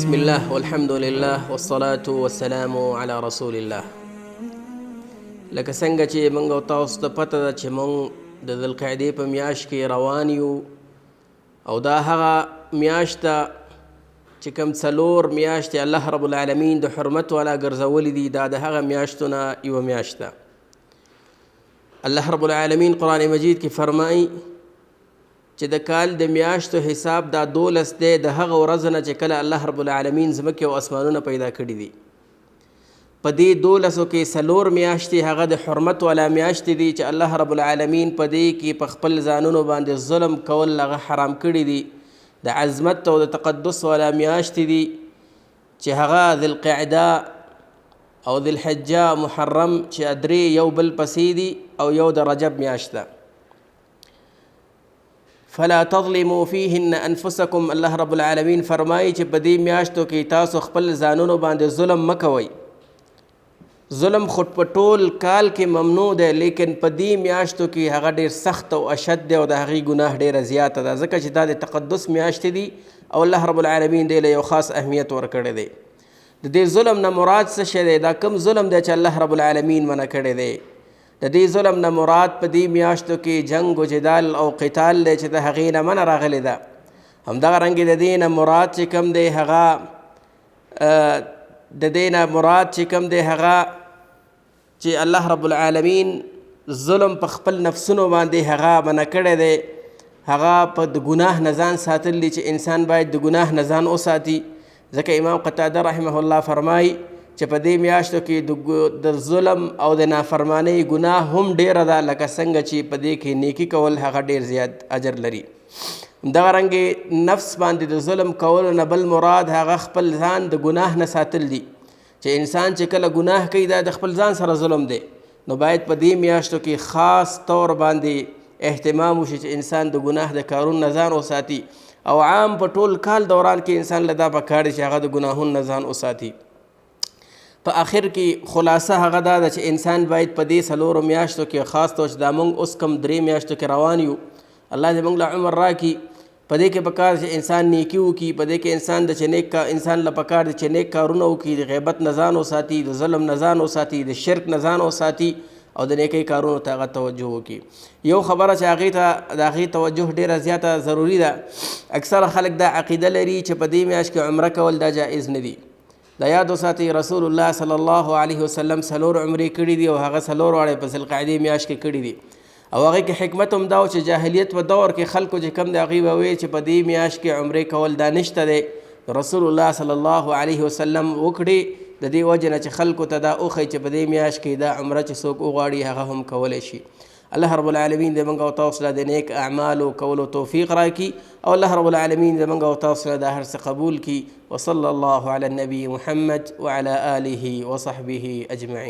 بسم الله والحمد لله والصلاة والسلام على رسول الله. لکه څنګه چې موږ او تاسو ته پته ده چې موږ د ذوالقعدې په میاشت کې روان یو او دا هغه میاشت ده چې کوم څلور میاشتې الله رب العالمین د حرمت والا ګرځولي دي. دا د هغه میاشتو نه یوه میاشت ده. الله رب العالمین قرآن مجید کې فرمایي چې د کال د میاشتو حساب دا 12 دی د هغه ورځ نه چې کله الله رب العالمین ځمکې او اسمانونه پیدا کړي دي. په دې 12 کې څلور میاشتې هغه د حرمت والا میاشتې دي چې الله رب العالمین په دې کې په خپل ځانونو باندې ظلم کول هغه حرام کړي دي. د عظمت او د تقدس والا میاشتې دي چې هغه ذوالقعده او ذوالحجه محرم چې درې یو بل پسې دي او یو د رجب میاشت ده. فلا تظلموا فيهن انفسكم. الله رب العالمین فرمایي چې په دې میاشتو کې تاسو خپل ځانونو باندې ظلم مه کوئ. ظلم خو په ټول کال کې ممنوع دی، لیکن په دې میاشتو کې هغه ډېر سخت او اشد دی او د هغې ګناه ډېره زیاته ده، ځکه چې دا د تقدس میاشتې دي او الله رب العالمین دې له یو خاص اهمیت ورکړی دی. د دې ظلم نه مراد څه شی دی؟ دا کوم ظلم دی چې الله رب العالمین منع کړی دی؟ د دې ظلم نه مراد په دې میاشتو کې جنگ و جدال او قتال دی چې د هغې نه منع راغلی ده. همدغه رنګې د دې نه مراد چې کوم دی هغه چې الله رب العالمین ظلم په خپل نفسونو باندې هغه منع کړی دی، هغه په د ګناه نه ځان ساتل دي چې انسان باید د ګناه نه ځان وساتي. ځکه امام قتاده رحمه الله فرمایي چې په دې میاشتو کې د ظلم او د نافرمانۍ ګناه هم ډیره ده، لکه څنګه چې په دې کې نیکي کول هغه ډیر زیات اجر لري. همدغه رنګې نفس باندې د ظلم کولو نه بل مراد هغه خپل ځان د ګناه نه ساتل دي، چې انسان چې کله ګناه کوي دا د خپل ځان سره ظلم دی. نو باید په دې میاشتو کې خاص طور باندې اهتمام وشي چې انسان د ګناه د کارونو نه ځان وساتي، او عام په ټول کال دوران کې انسان له دا پکار دی چې هغه د ګناهونو نه ځان وساتي. په آخر کې خلاصه هغه دا ده چې انسان باید په دې څلورو میاشتو کې خاص طور چې دا موږ اوس کوم 3 میاشتو کې روان یو، الله دې موږ له عمر راکړي. په دې کې پکار چې انسان نیکي وکړي، په دې کې انسان له پکار دی چې نیک کارونه وکړي، د غیبت نه ځان وساتي، د ظلم نه ځان وساتي، د شرک نه ځان وساتي او د نیکۍ کارونو ته هغه توجه وکړي. یو خبره چې هغې ته د هغې توجه ډېره زیاته ضروري ده. اکثره خلک دا عقیده لري چې په دې میاشت کې عمره کول دا جایز نه دي. دا یاد وساتئ رسول الله صلی الله علیه وسلم 4 عمرې کړي دي او هغه 4 واړه په ذوالقعدې میاشت کې کړي دي. او هغې کې حکمت هم دا و چې جاهلیت په دور کې خلکو چې کوم د هغې به ویل چې په دې میاشت کې عمرې کول دا نشته دی، رسول الله صلی الله علیه وسلم وکړي د دې وجې نه چې خلکو ته دا وښیي چې په دې میاشت کې دا عمره چې څوک وغواړي هغه هم کولی شي. الله رب العالمین دې موږ او تاسو له د نیک اعمالو کولو توفیق راکړي، او الله رب العالمین دې موږ او تاسو له دا هر څه قبول کړي. وصلی الله علی النبي محمد وعلى آله وصحبه اجمعین.